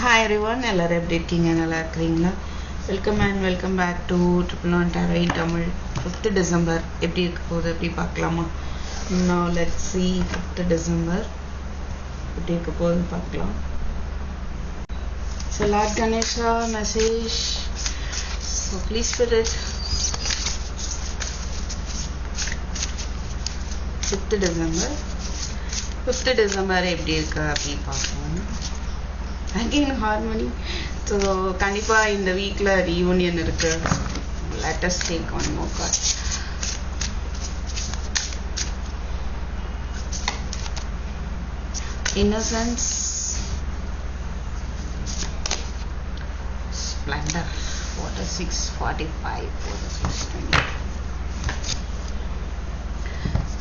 Hi everyone, எல்லாரும் எப்படி இருக்கீங்க? நல்லா இருக்கிறீங்களா? Welcome back to triple one tarot in Tamil. 5th December எப்படி இருக்க போகுது எப்படி பார்க்கலாமா? Now let's see 5th December எப்படி இருக்க போகுதுன்னு பார்க்கலாம். So Lord Ganesha message. So please spirit. 5th December 5th December எப்படி இருக்கு அப்படின்னு பார்க்கலாம். Again harmony. So கண்டிப்பா இந்த வீக்ல reunion இருக்கு. Let us take one more card. Innocence, splendor. Water 645, water 620.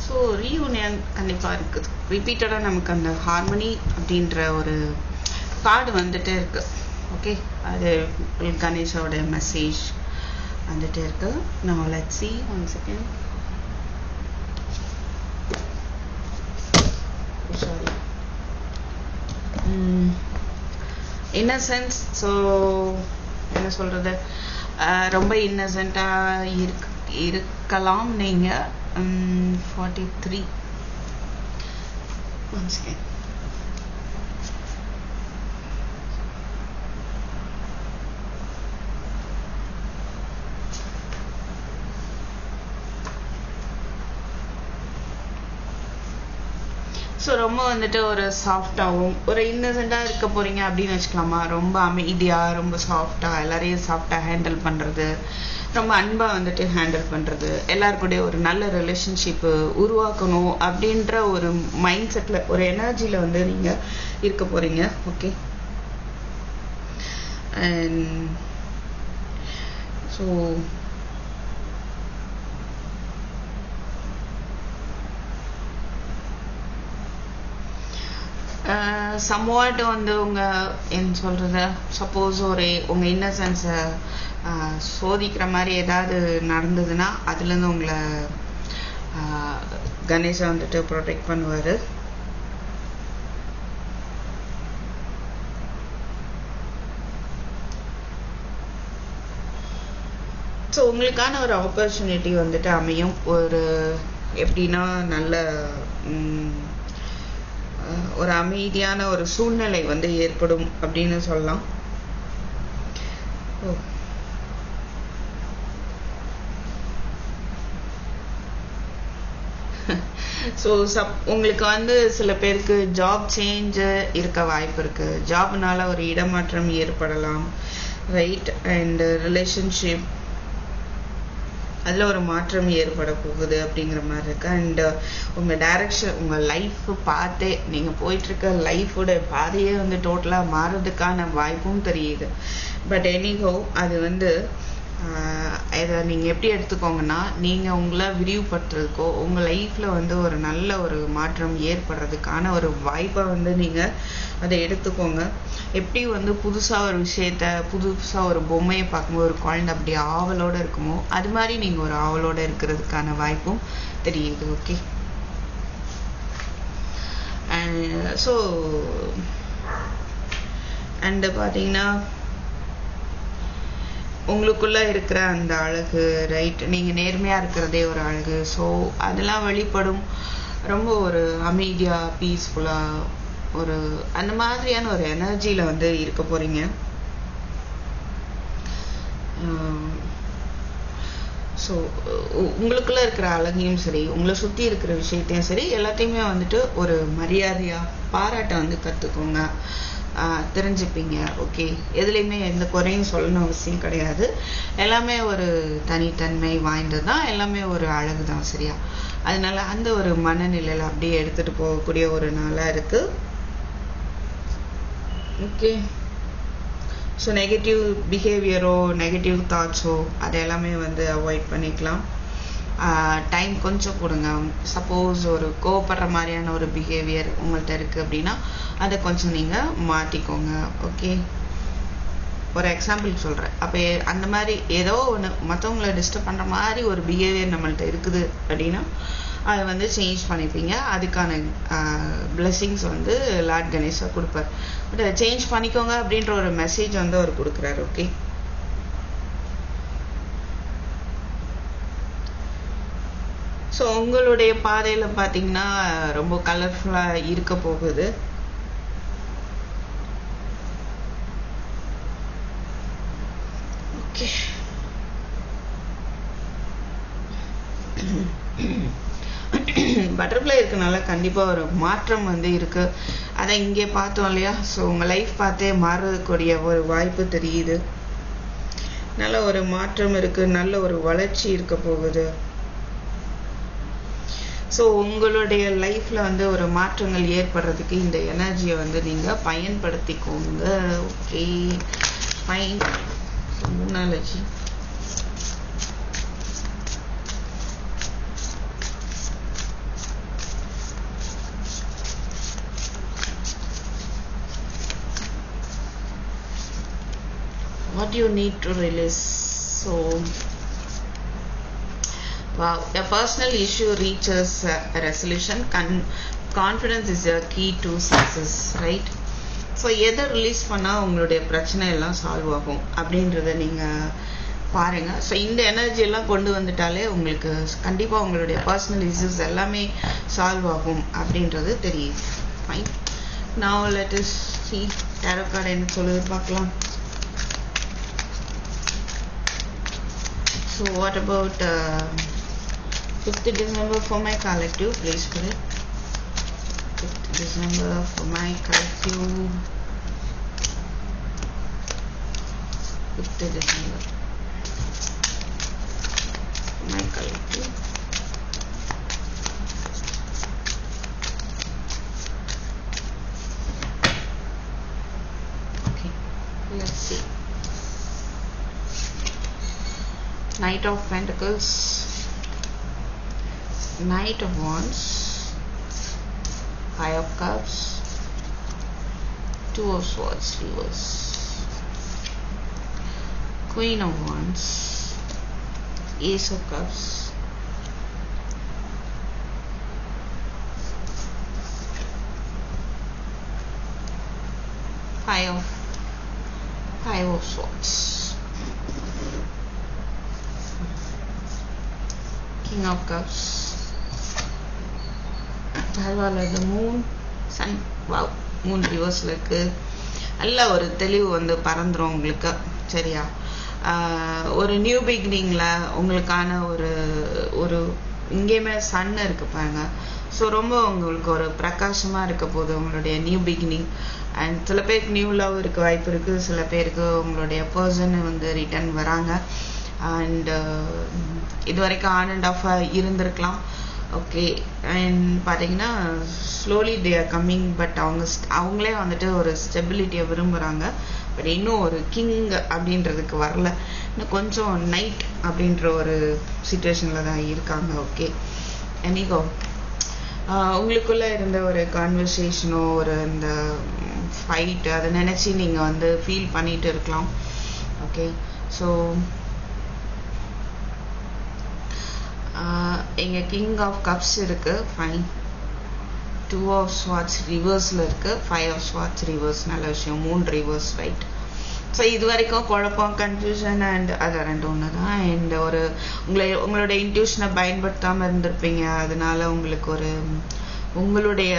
So reunion கண்டிப்பா இருக்குது. ரிப்பீட்டடா நமக்கு அந்த ஹார்மனி அப்படின்ற ஒரு கார்டு வந்துட்டே இருக்கு. ஓகே, அது கணேஷோட மெசேஜ் வந்துட்டே இருக்கு. Now let's see, one second. Sorry. Innocence. So என்ன சொல்றது, ரொம்ப இன்னசென்ட்டா இருக்கலாம் நீங்க. 43. One second. ஸோ ரொம்ப வந்துட்டு ஒரு சாஃப்டாகவும் ஒரு இன்னசென்ட்டாக இருக்க போறீங்க அப்படின்னு வச்சுக்கலாமா. ரொம்ப அமைதியாக, ரொம்ப சாஃப்டாக, எல்லாரையும் சாஃப்டாக ஹேண்டில் பண்ணுறது, ரொம்ப அன்பாக வந்துட்டு ஹேண்டில் பண்ணுறது, எல்லாருக்கூடய ஒரு நல்ல ரிலேஷன்ஷிப்பு உருவாக்கணும் அப்படின்ற ஒரு மைண்ட் செட்டில், ஒரு எனர்ஜியில் வந்து நீங்கள் இருக்க போறீங்க. ஓகே, அண்ட் ஸோ சம்வாட் வந்து என்ன சொல்றது, சப்போஸ் உங்க இன்னசென்ஸை சோதிக்கிற மாதிரி ஏதாவது நடந்ததுன்னா அதுலேருந்து உங்களை கணேஷா வந்துட்டு ப்ரொடெக்ட் பண்ணுவாரு. ஸோ உங்களுக்கான ஒரு ஆப்பர்ச்சுனிட்டி வந்துட்டு அமையும். ஒரு எப்படின்னா நல்ல ஒரு அமைதியான ஒரு சூழ்நிலை வந்து ஏற்படும் அப்படின்னு சொல்லலாம். ஸோ உங்களுக்கு வந்து சில பேருக்கு ஜாப் சேஞ்ச் இருக்க வாய்ப்பு இருக்கு. ஜாப்னால ஒரு இடமாற்றம் ஏற்படலாம், ரைட். அண்ட் ரிலேஷன்ஷிப் அதில் ஒரு மாற்றம் ஏற்பட போகுது அப்படிங்கிற மாதிரி இருக்கு. அண்ட் உங்கள் டைரக்ஷன், உங்கள் லைஃப் பார்த்தே, நீங்கள் போயிட்டுருக்க லைஃபோட பாதையே வந்து டோட்டலாக மாறுறதுக்கான வாய்ப்பும் தெரியுது. பட் எனிஹோ அது வந்து இதை நீங்கள் எப்படி எடுத்துக்கோங்கன்னா, நீங்கள் உங்களை விரிவுபடுத்துறதுக்கோ உங்கள் லைஃப்பில் வந்து ஒரு நல்ல ஒரு மாற்றம் ஏற்படுறதுக்கான ஒரு வாய்ப்பை வந்து நீங்கள் அதை எடுத்துக்கோங்க. எப்படி வந்து புதுசாக ஒரு விஷயத்த, புதுசாக ஒரு பொம்மையை பார்க்கும்போது ஒரு குழந்தை அப்படி ஆவலோடு இருக்குமோ, அது மாதிரி நீங்கள் ஒரு ஆவலோடு இருக்கிறதுக்கான வாய்ப்பும் தெரியுது. ஓகே, ஸோ அண்டு பார்த்தீங்கன்னா உங்களுக்குள்ள இருக்கிற அந்த அழகு, ரைட், நீங்கள் நேர்மையாக இருக்கிறதே ஒரு அழகு. ஸோ அதெல்லாம் வெளிப்படும். ரொம்ப ஒரு அமைதியாக, பீஸ்ஃபுல்லாக, ஒரு அந்த மாதிரியான ஒரு எனர்ஜியில் வந்து இருக்க போறீங்க. ஸோ உங்களுக்குள்ள இருக்கிற அழகையும் சரி, உங்களை சுற்றி இருக்கிற விஷயத்தையும் சரி, எல்லாத்தையுமே வந்துட்டு ஒரு மரியாதையாக பாராட்ட வந்து கற்றுக்கோங்க, தெரிஞ்சுப்பீங்க. ஓகே, எதுலேயுமே எந்த குறையும் சொல்லணும் அவசியம் கிடையாது. எல்லாமே ஒரு தனித்தன்மை வாய்ந்தது தான், எல்லாமே ஒரு அழகு தான், சரியா? அதனால அந்த ஒரு மனநிலையில் அப்படியே எடுத்துகிட்டு போகக்கூடிய ஒரு நாளாக இருக்குது. ஓகே, ஸோ நெகட்டிவ் பிஹேவியரோ நெகட்டிவ் தாட்ஸோ அது எல்லாமே வந்து அவாய்ட் பண்ணிக்கலாம். டைம் கொஞ்சம் கொடுங்க. சப்போஸ் ஒரு கோவப்படுற மாதிரியான ஒரு பிஹேவியர் உங்கள்கிட்ட இருக்குது அப்படின்னா அதை கொஞ்சம் நீங்கள் மாற்றிக்கோங்க. ஓகே, ஒரு எக்ஸாம்பிள் சொல்கிறேன். அப்போ அந்த மாதிரி ஏதோ ஒன்று மற்றவங்களை டிஸ்டர்ப் பண்ணுற மாதிரி ஒரு பிஹேவியர் நம்மள்ட்ட இருக்குது அப்படின்னா அதை வந்து சேஞ்ச் பண்ணிப்பீங்க. அதுக்கான பிளெஸிங்ஸ் வந்து லார்ட் கணேசா கொடுப்பார். பட் அதை சேஞ்ச் பண்ணிக்கோங்க அப்படின்ற ஒரு மெசேஜ் வந்து அவர் கொடுக்குறாரு. ஓகே, ஸோ உங்களுடைய பாதையில் பார்த்தீங்கன்னா ரொம்ப கலர்ஃபுல்லாக இருக்க போகுது. ஓகே, பட்டர்ஃப்ளை இருக்கனால கண்டிப்பாக ஒரு மாற்றம் வந்து இருக்கு. அதை இங்கே பார்த்தோம் இல்லையா? ஸோ உங்கள் லைஃப் பார்த்தே மாறக்கூடிய ஒரு வாய்ப்பு தெரியுது. நல்ல ஒரு மாற்றம் இருக்கு, நல்ல ஒரு வளர்ச்சி இருக்க போகுது. ஸோ உங்களுடைய லைஃப்பில் வந்து ஒரு மாற்றங்கள் ஏற்படுறதுக்கு இந்த எனர்ஜியை வந்து நீங்கள் பயன்படுத்திக்கோங்க. Okay, fine. மூணாலஜி what you need to release. So wow, a personal issue reaches a resolution. Confidence is a key to success, right? So எதை ரிலீஸ் பண்ணால் உங்களுடைய பிரச்சனை எல்லாம் சால்வ் ஆகும் அப்படின்றத நீங்கள் பாருங்கள். ஸோ இந்த எனர்ஜி எல்லாம் கொண்டு வந்துட்டாலே உங்களுக்கு கண்டிப்பாக உங்களுடைய பர்சனல் இஷ்யூஸ் எல்லாமே சால்வ் ஆகும் அப்படின்றது தெரியுது. Fine. Now let us see tarot card என்ன சொல்லுது பார்க்கலாம். So what about 5th December for my collective? Please put it. 5th December for my collective. 5th December for my collective. Okay, let's see. Knight of Pentacles, Knight of Wands, Five of Cups, Two of Swords reverse, Queen of Wands, Ace of Cups, Five of Swords, King of Cups. பரவாயில்ல, the moon, sun. wow, moon reverseல இருக்கு. நல்ல ஒரு தெளிவு வந்து பறந்துரும் உங்களுக்கு. சரியா? ஒரு new பிகினிங்ல உங்களுக்கான ஒரு இங்கேயுமே சன் இருக்கு பாருங்க. ஸோ ரொம்ப உங்களுக்கு ஒரு பிரகாசமாக இருக்க போகுது உங்களுடைய நியூ பிகினிங். அண்ட் சில பேருக்கு நியூ லவ் இருக்க வாய்ப்பு இருக்குது. சில பேருக்கு உங்களுடைய பர்சன் வந்து ரிட்டர்ன் வராங்க. அண்ட் இது வரைக்கும் ஆன் அண்ட் ஆஃபாக இருந்திருக்கலாம். ஓகே, அண்ட் பார்த்தீங்கன்னா slowly they are coming. But அவங்களே வந்துட்டு ஒரு ஸ்டெபிலிட்டியை விரும்புகிறாங்க. பட் இன்னும் ஒரு கிங் அப்படின்றதுக்கு வரல. இன்னும் கொஞ்சம் நைட் அப்படின்ற ஒரு சுச்சுவேஷனில் தான் இருக்காங்க. ஓகே, எனிகோ உங்களுக்குள்ளே இருந்த ஒரு கான்வர்சேஷனோ ஒரு இந்த ஃபைட் அதை நினச்சி நீங்கள் வந்து ஃபீல் பண்ணிட்டு இருக்கலாம். ஓகே, ஸோ இங்கே கிங் ஆஃப் கப்ஸ் இருக்குது. ஃபைன். டூ ஆஃப் ஸ்வாட்ஸ் ரிவர்ஸில் இருக்குது. Five of swords reverse. நல்ல விஷயம். 3 ரிவர்ஸ். ரைட். ஸோ இது வரைக்கும் குழப்பம், கன்ஃபியூஷன் அண்ட் அது ரெண்டு ஒன்று தான். அண்ட் உங்களோட இன்ட்யூஷனை பயன்படுத்தாமல் இருந்திருப்பீங்க. அதனால உங்களுக்கு உங்களுடைய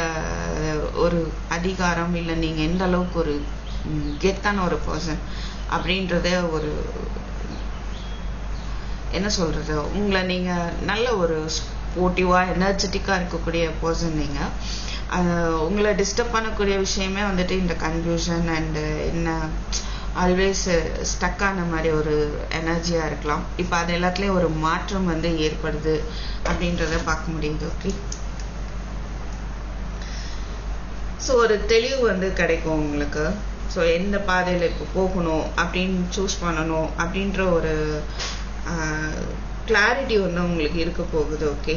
ஒரு அதிகாரம் இல்லை நீங்கள் எந்த அளவுக்கு ஒரு கெத்தான ஒரு பர்சன் அப்படின்றத ஒரு என்ன சொல்கிறது, உங்களை நீங்கள் நல்ல ஒரு ஸ்போர்ட்டிவாக எனர்ஜெட்டிக்காக இருக்கக்கூடிய பர்சன். நீங்கள் உங்களை டிஸ்டர்ப் பண்ணக்கூடிய விஷயமே வந்துட்டு இந்த கன்ஃபியூஷன் அண்டு என்ன ஆல்வேஸ் ஸ்டக்கான மாதிரி ஒரு எனர்ஜியாக இருக்கலாம். இப்போ அது எல்லாத்துலேயும் ஒரு மாற்றம் வந்து ஏற்படுது அப்படின்றத பார்க்க முடியுது. ஓகே, ஸோ ஒரு தெளிவு வந்து கிடைக்கும் உங்களுக்கு. ஸோ எந்த பாதையில் இப்போ போகணும் அப்படின்னு சூஸ் பண்ணணும் அப்படின்ற ஒரு கிளாரிட்டி வந்து உங்களுக்கு இருக்க போகுது. ஓகே,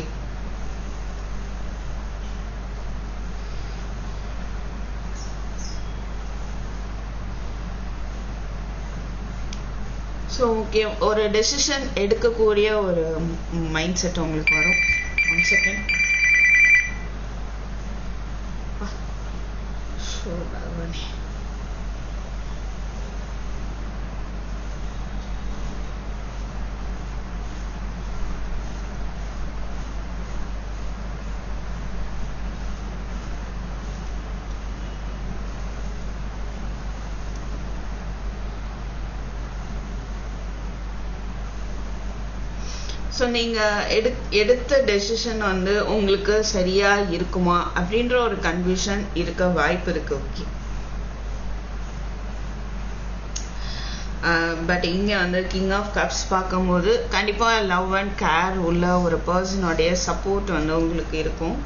ஸோ ஓகே, ஒரு டெசிஷன் எடுக்கக்கூடிய ஒரு மைண்ட் செட் உங்களுக்கு வரும். 1 second. So Bhagavani. ஸோ நீங்கள் எடுத்த டெசிஷன் வந்து உங்களுக்கு சரியா இருக்குமா அப்படின்ற ஒரு கன்ஃபியூஷன் இருக்க வாய்ப்பு இருக்கு. ஓகே, பட் இங்கே வந்து கிங் ஆஃப் கப்ஸ் பார்க்கும்போது கண்டிப்பாக லவ் அண்ட் கேர் உள்ள ஒரு பர்சனுடைய சப்போர்ட் வந்து உங்களுக்கு இருக்கும்.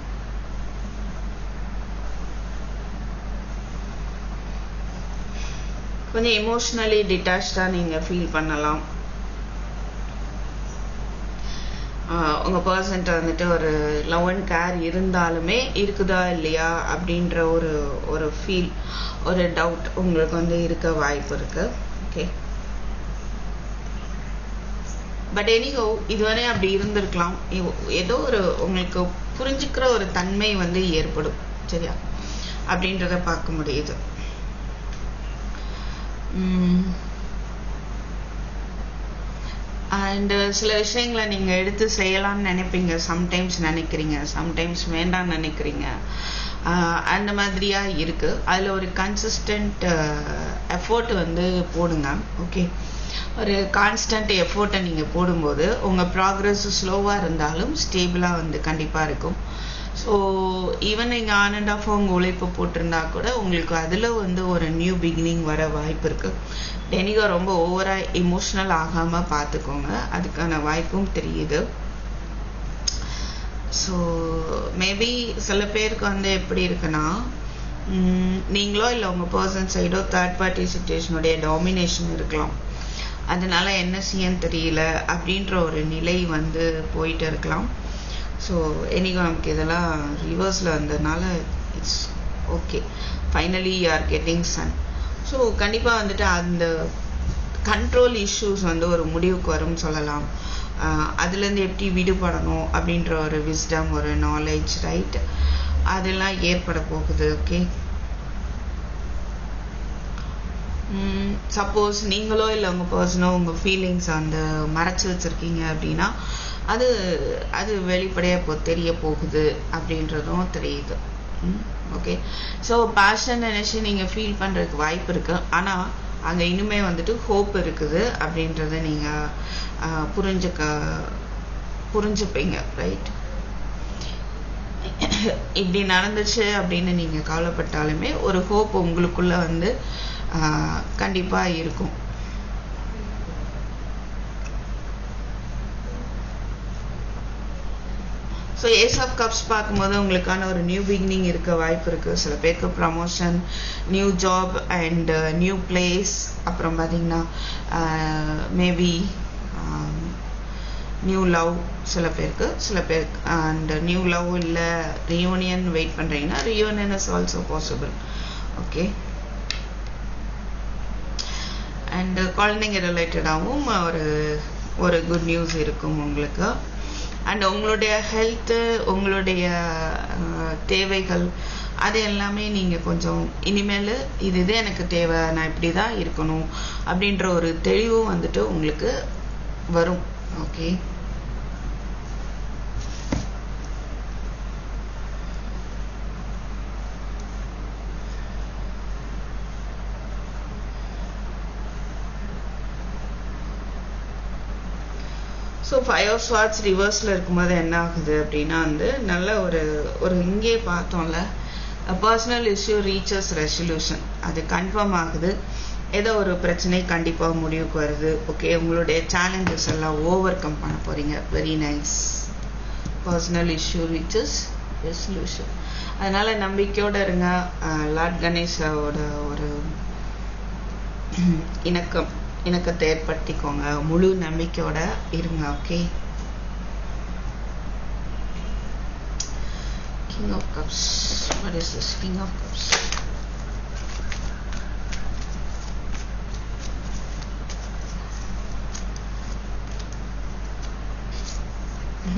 கொஞ்சம் எமோஷ்னலி டிட்டாச்சாக நீங்கள் ஃபீல் பண்ணலாம். உங்கள் பர்சன்ட்ட வந்துட்டு ஒரு லவ் அண்ட் கேர் இருந்தாலுமே இருக்குதா இல்லையா அப்படின்ற ஒரு ஃபீல், ஒரு டவுட் உங்களுக்கு வந்து இருக்க வாய்ப்பு இருக்கு. ஓகே, பட் எனிஹோ இதுவரை அப்படி இருந்திருக்கலாம். ஏதோ ஒரு உங்களுக்கு புரிஞ்சுக்கிற ஒரு தன்மை வந்து ஏற்படும், சரியா, அப்படின்றத பார்க்க முடியுது. அண்ட் சில விஷயங்களை நீங்கள் எடுத்து செய்யலாம்னு நினைப்பீங்க, சம்டைம்ஸ் நினைக்கிறீங்க, சம்டைம்ஸ் வேண்டாம்னு நினைக்கிறீங்க. அந்த மாதிரியா இருக்கு. அதில் ஒரு கன்சிஸ்டன்ட் எஃபோர்ட் வந்து போடுங்க. ஓகே, ஒரு கான்ஸ்டன்ட் எஃபோர்ட்டை நீங்கள் போடும்போது உங்கள் ப்ராக்ரஸ் ஸ்லோவாக இருந்தாலும் ஸ்டேபிளாக வந்து கண்டிப்பாக இருக்கும். ஸோ ஈவன் நீங்கள் ஆன் அண்ட் ஆஃப் உங்கள் உழைப்பு போட்டிருந்தா கூட உங்களுக்கு அதில் வந்து ஒரு நியூ பிகினிங் வர வாய்ப்பு இருக்குது. டெனிகோ ரொம்ப ஓவராக எமோஷ்னல் ஆகாமல் பார்த்துக்கோங்க, அதுக்கான வாய்ப்பும் தெரியுது. ஸோ மேபி சில பேருக்கு வந்து எப்படி இருக்குன்னா, நீங்களோ இல்லை உங்கள் பர்சன் சைடோ தேர்ட் பார்ட்டி சிச்சுவேஷனுடைய டாமினேஷன் இருக்கலாம். அதனால என்ன செய்யன்னு தெரியல அப்படின்ற ஒரு நிலை வந்து போயிட்டு இருக்கலாம். ஸோ என்னைக்கும் நமக்கு இதெல்லாம் ரிவர்ஸில் வந்ததுனால it's okay, finally you are getting sun. So கண்டிப்பாக வந்துட்டு அந்த கண்ட்ரோல் இஷ்யூஸ் வந்து ஒரு முடிவுக்கு வரும்னு சொல்லலாம். அதுலேருந்து எப்படி விடுபடணும் அப்படின்ற ஒரு விஸ்டம், ஒரு நாலேஜ், ரைட், அதெல்லாம் ஏற்பட போகுது. ஓகே, சப்போஸ் நீங்களோ இல்லை உங்கள் பர்சனோ உங்கள் ஃபீலிங்ஸ் அந்த மறைச்சி வச்சுருக்கீங்க அப்படின்னா அது வெளிப்படையாக தெரிய போகுது அப்படின்றதும் தெரியுது. ஓகே, ஸோ பேஷன் நினச்சி நீங்கள் ஃபீல் பண்ணுறதுக்கு வாய்ப்பு இருக்குது. ஆனால் அங்கே இன்னுமே வந்துட்டு ஹோப் இருக்குது அப்படின்றத நீங்கள் புரிஞ்சுப்பீங்க, ரைட். இப்படி நடந்துச்சு அப்படின்னு நீங்கள் கவலைப்பட்டாலுமே ஒரு ஹோப் உங்களுக்குள்ள வந்து கண்டிப்பாக இருக்கும். ஸோ ஏஸ் ஆஃப் கப்ஸ் பார்க்கும்போது உங்களுக்கான ஒரு நியூ பிகினிங் இருக்க வாய்ப்பு இருக்குது. சில பேருக்கு promotion, new job and new place, அப்புறம் பார்த்தீங்கன்னா மேபி நியூ லவ் சில பேருக்கு அண்ட் நியூ லவ் இல்லை ரியூனியன் வெயிட் பண்ணுறீங்கன்னா reunion is also possible. Okay, and குழந்தைங்க ரிலேட்டடாகவும் ஒரு குட் நியூஸ் இருக்கும் உங்களுக்கு. அண்ட் உங்களுடைய ஹெல்த்து, உங்களுடைய தேவைகள், அது எல்லாமே நீங்கள் கொஞ்சம் இனிமேல் இது எனக்கு தேவை, நான் இப்படி தான் இருக்கணும் அப்படின்ற ஒரு தெளிவும் வந்துட்டு உங்களுக்கு வரும். ஓகே, ஸோ 5 of Swords ரிவர்ஸில் இருக்கும்போது என்ன ஆகுது அப்படின்னா வந்து நல்ல ஒரு இங்கே பார்த்தோம்ல, பர்சனல் இஷ்யூ ரீச்சஸ் ரெசல்யூஷன், அது கன்ஃபார்ம் ஆகுது. ஏதோ ஒரு பிரச்சனை கண்டிப்பாக முடிவுக்கு வருது. ஓகே, உங்களுடைய சேலஞ்சஸ் எல்லாம் ஓவர் கம் பண்ண போகிறீங்க. Very nice. Personal issue reaches resolution. அதனால் நம்பிக்கையோடு இருங்க. லார்ட் கணேஷோட ஒரு இணக்கத்தை ஏற்படுத்திக்கோங்க, முழு நம்பிக்கையோட இருங்க. Okay, King of Cups. What is this? King of Cups.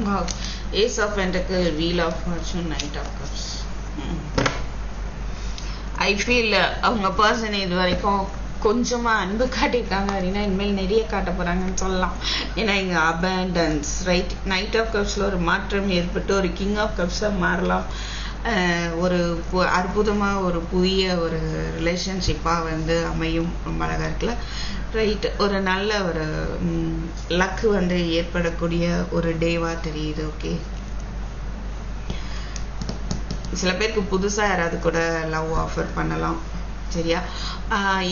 Wow. Ace of Pentacles, Wheel of Fortune, Knight of Cups. I feel அவங்க பர்சன் இது வரைக்கும் கொஞ்சமா அன்பு காட்டியிருக்காங்க அப்படின்னா இனிமேல் நிறைய காட்ட போறாங்கன்னு சொல்லலாம். ஏன்னா இங்க அபண்டன்ஸ், ரைட்? நைட் ஆஃப் கப்ஸ்ல ஒரு மாற்றம் ஏற்பட்டு ஒரு கிங் ஆஃப் கப்ஸா மாறலாம். ஒரு அற்புதமா ஒரு புதிய ஒரு ரிலேஷன்ஷிப்பா வந்து அமையும். ரொம்ப அழகா இருக்குல்ல, ரைட்? ஒரு நல்ல ஒரு லக்கு வந்து ஏற்படக்கூடிய ஒரு டேவா தெரியுது. ஓகே, சில பேருக்கு புதுசா யாராவது கூட லவ் ஆஃபர் பண்ணலாம். சரியா?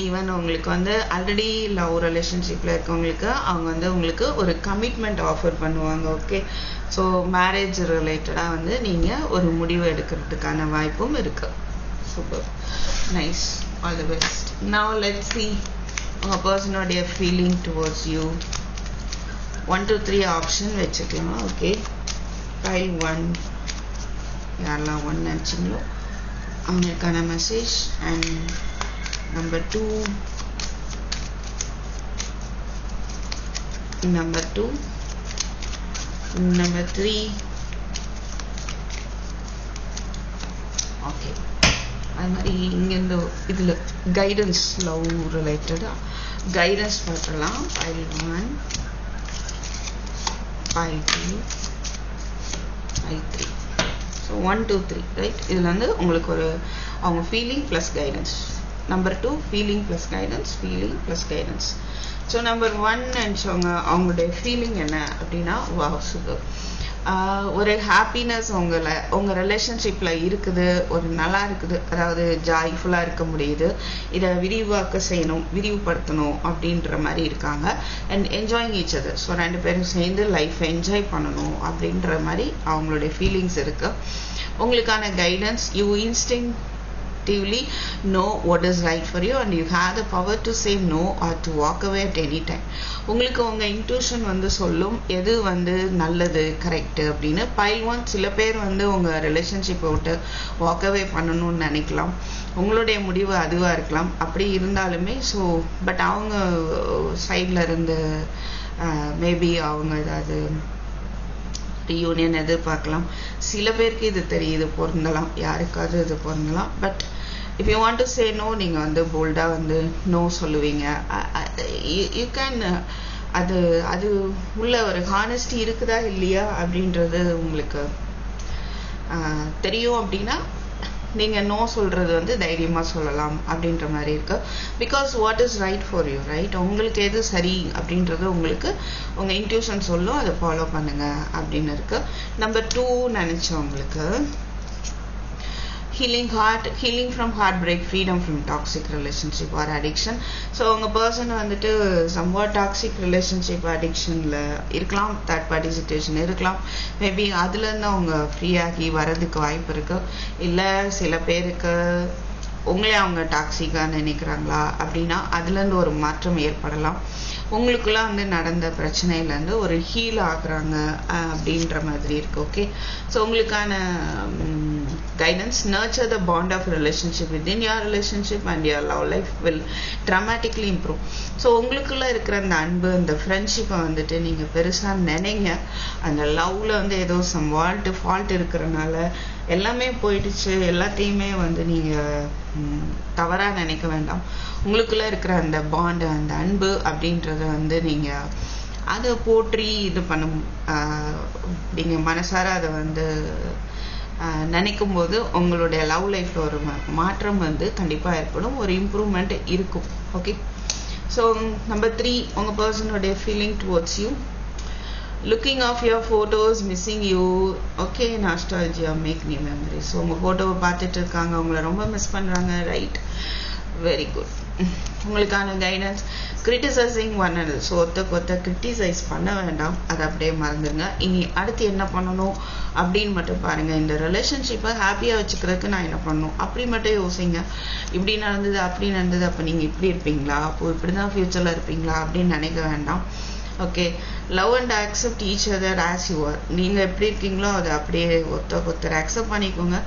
ஈவன் உங்களுக்கு வந்து ஆல்ரெடி லவ் ரிலேஷன்ஷிப்ல இருக்கவங்களுக்கு அவங்க வந்து உங்களுக்கு ஒரு கமிட்மெண்ட் ஆஃபர் பண்ணுவாங்க. ஓகே, ஸோ மேரேஜ் ரிலேட்டடா வந்து நீங்க ஒரு முடிவு எடுக்கிறதுக்கான வாய்ப்பும் இருக்கு. Super, nice, all the best. Now let's see உங்க பர்சனோடைய feeling towards you. 1 to 3 option வச்சுக்கலாம். ஓகே, ஃபைல் 1 யாரெல்லாம் 1 நினச்சிங்களோ அவங்களுக்கான message, and number 2, number 2, number 3. Okay, அது மாதிரி இங்கேருந்து இதில் கைடன்ஸ், லவ் ரிலேட்டடாக கைடன்ஸ் பார்க்கலாம். File 1, file 2, file 3. So 1 2 3, right? இதில் வந்து உங்களுக்கு ஒரு அவங்க feeling plus guidance. Number 2 feeling plus guidance, feeling plus guidance. So number 1 நினச்சவங்க அவங்களுடைய ஃபீலிங் என்ன அப்படின்னா, வாவ் சூப்பர், ஒரு ஹாப்பினஸ் உங்கள் ரிலேஷன்ஷிப்பில் இருக்குது, ஒரு நல்லா இருக்குது, அதாவது ஜாய்ஃபுல்லாக இருக்க முடியுது. இதை விரிவாக்க செய்யணும், விரிவுபடுத்தணும் அப்படின்ற மாதிரி இருக்காங்க. And enjoying each other. So 2 பேரும் சேர்ந்து லைஃப்பை என்ஜாய் பண்ணணும் அப்படின்ற மாதிரி அவங்களுடைய ஃபீலிங்ஸ் இருக்கு. உங்களுக்கான guidance, you instinctively know what is right for you and you have the power to say no or to walk away at any time. உங்களுக்கு உங்க இன்ட்யூஷன் வந்து சொல்லும் எது வந்து நல்லது, கரெக்ட் அப்படின்னு. பைல் 1, சில பேர் வந்து உங்க ரிலேஷன்ஷிப்பை விட்டு வாக் அவே பண்ணணும்னு நினைக்கலாம். உங்களுடைய முடிவு அதுவா இருக்கலாம். அப்படி இருந்தாலுமே ஸோ பட் அவங்க சைட்ல இருந்து மேபி அவங்க ஏதாவது ரியூனியன் எதிர்பார்க்கலாம். சில பேருக்கு இது தெரியுது, பொருந்தலாம், யாருக்காவது இது பொருந்தலாம். But if you want to say no, நீங்கள் வந்து போல்டாக வந்து நோ சொல்லுவீங்க. யூ கேன், அது அது உள்ள ஒரு ஹானஸ்டி இருக்குதா இல்லையா அப்படின்றது உங்களுக்கு தெரியும். அப்படின்னா நீங்கள் நோ சொல்கிறது வந்து தைரியமாக சொல்லலாம் அப்படின்ற மாதிரி இருக்கு. Because what is right for you, right? உங்களுக்கு எது சரி அப்படின்றது உங்களுக்கு உங்கள் இன்ட்யூஷன் சொல்லும், அதை ஃபாலோ பண்ணுங்க அப்படின்னு இருக்கு. Number 2 நினச்சவங்களுக்கு healing from heartbreak, freedom from toxic relationship or addiction. So உங்கள் பர்சன் வந்துட்டு somewhat toxic relationship addictionல இருக்கலாம், தேர்ட் பார்ட்டி சிச்சுவேஷன் இருக்கலாம். மேபி அதுலேருந்து அவங்க ஃப்ரீயாகி வர்றதுக்கு வாய்ப்பு இருக்கு. இல்லை சில பேருக்கு உங்களே அவங்க டாக்ஸிக்காக நினைக்கிறாங்களா அப்படின்னா அதுலேருந்து ஒரு மாற்றம் ஏற்படலாம். உங்களுக்குள்ள வந்து நடந்த பிரச்சனையிலேருந்து ஒரு ஹீல் ஆகுறாங்க அப்படின்ற மாதிரி இருக்கு. ஓகே, ஸோ உங்களுக்கான guidance, nurture the bond of relationship within your relationship and your love life will dramatically improve. So உங்களுக்குள்ள இருக்கிற அந்த அன்பு, அந்த ஃப்ரெண்ட்ஷிப்பை வந்துட்டு நீங்கள் பெருசாக நினைங்க. அந்த லவ்ல வந்து ஏதோ சம் ஃபால்ட் இருக்கிறனால எல்லாமே போயிடுச்சு, எல்லாத்தையுமே வந்து நீங்கள் தவறாக நினைக்க வேண்டாம். உங்களுக்குள்ள இருக்கிற அந்த பாண்டு, அந்த அன்பு அப்படின்றத வந்து நீங்கள் அதை போற்றி இது பண்ணும், நீங்கள் மனசார அதை வந்து நினைக்கும் போது உங்களுடைய லவ் லைஃப்ல ஒரு மாற்றம் வந்து கண்டிப்பாக ஏற்படும், ஒரு இம்ப்ரூவ்மெண்ட் இருக்கும். ஓகே, ஸோ நம்பர் 3, உங்கள் பர்சனுடைய feeling towards you. Looking of your photos, missing you. Okay, nostalgia, make new memories. ஸோ உங்கள் ஃபோட்டோவை பார்த்துட்டு இருக்காங்க, உங்களை ரொம்ப மிஸ் பண்ணுறாங்க, ரைட்? Very good. உங்களுக்கான guidance, criticising one another. So ஒருத்தருக்கு கிரிட்டிசைஸ் பண்ண வேண்டாம், அதை அப்படியே மறந்துடுங்க. இனி அடுத்து என்ன பண்ணணும் அப்படின்னு மட்டும் பாருங்கள். இந்த ரிலேஷன்ஷிப்பை ஹாப்பியாக வச்சுக்கிறதுக்கு நான் என்ன பண்ணணும் அப்படி மட்டும் யோசிங்க. இப்படி நடந்தது, அப்படி நடந்தது, அப்போ நீங்கள் இப்படி இருப்பீங்களா, அப்போ இப்படி தான் ஃப்யூச்சரில் இருப்பீங்களா அப்படின்னு நினைக்க வேண்டாம். Okay, love and accept each other as you are. நீங்கள் எப்படி இருக்கீங்களோ அதை அப்படியே ஒருத்தர் அக்செப்ட் பண்ணிக்கோங்க.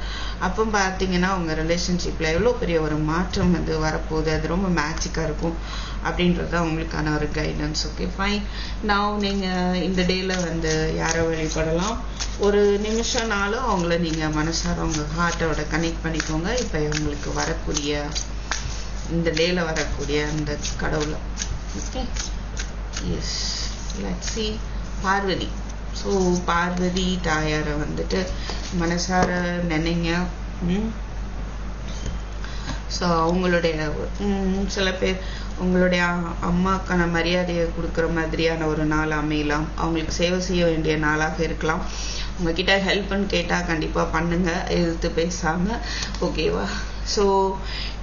அப்போ பார்த்தீங்கன்னா உங்கள் ரிலேஷன்ஷிப்பில் எவ்வளோ பெரிய ஒரு மாற்றம் வந்து வரப்போகுது, அது ரொம்ப மேஜிக்காக இருக்கும் அப்படின்றது தான் உங்களுக்கான ஒரு கைடன்ஸ். Okay fine. நான் நீங்கள் இந்த டேயில் வந்து யாரை வழிபடலாம், ஒரு நிமிஷம்னாலும் அவங்கள நீங்கள் மனசார உங்கள் ஹார்ட்டோட கனெக்ட் பண்ணிக்கோங்க. இப்போ உங்களுக்கு வரக்கூடிய இந்த டேயில் வரக்கூடிய அந்த கடவுளை. Okay, yes, let's see Parvati. So Parvati தாயாரை வந்துட்டு மனசார நினைங்க. ஸோ அவங்களுடைய சில பேர் உங்களுடைய அம்மாக்கான மரியாதையை கொடுக்குற மாதிரியான ஒரு நாள் அமையலாம், அவங்களுக்கு சேவை செய்ய வேண்டிய நாளாக இருக்கலாம். உங்ககிட்ட ஹெல்ப்னு கேட்டால் கண்டிப்பாக பண்ணுங்க, எதிர்த்து பேசாமல். ஓகேவா? So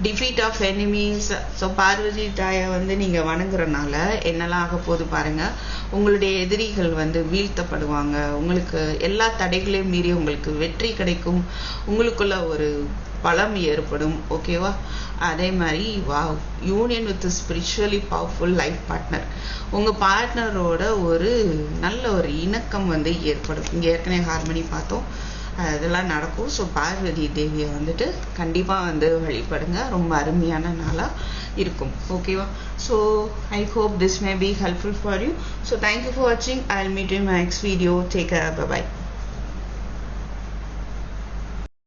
defeat of enemies. So Parvati தாயை வந்து நீங்கள் வணங்குறனால என்னெல்லாம் ஆக போது பாருங்கள். உங்களுடைய எதிரிகள் வந்து வீழ்த்தப்படுவாங்க, உங்களுக்கு எல்லா தடைகளையும் மீறி உங்களுக்கு வெற்றி கிடைக்கும், உங்களுக்குள்ள ஒரு பலம் ஏற்படும். ஓகேவா? அதே மாதிரி union with spiritually powerful life partner. உங்கள் பார்ட்னரோட ஒரு நல்ல ஒரு இணக்கம் வந்து ஏற்படும். இங்கே ஏற்கனவே ஹார்மனி பார்த்தோம், அதெல்லாம் நடக்கும். ஸோ பார்வதி தேவியை வந்துட்டு கண்டிப்பாக வந்து வழிபடுங்க, ரொம்ப அருமையான நாளாக இருக்கும். ஓகேவா? So I hope this may be helpful for you. So thank you for வாட்சிங். I will meet you in my next video. Take care. Bye bye.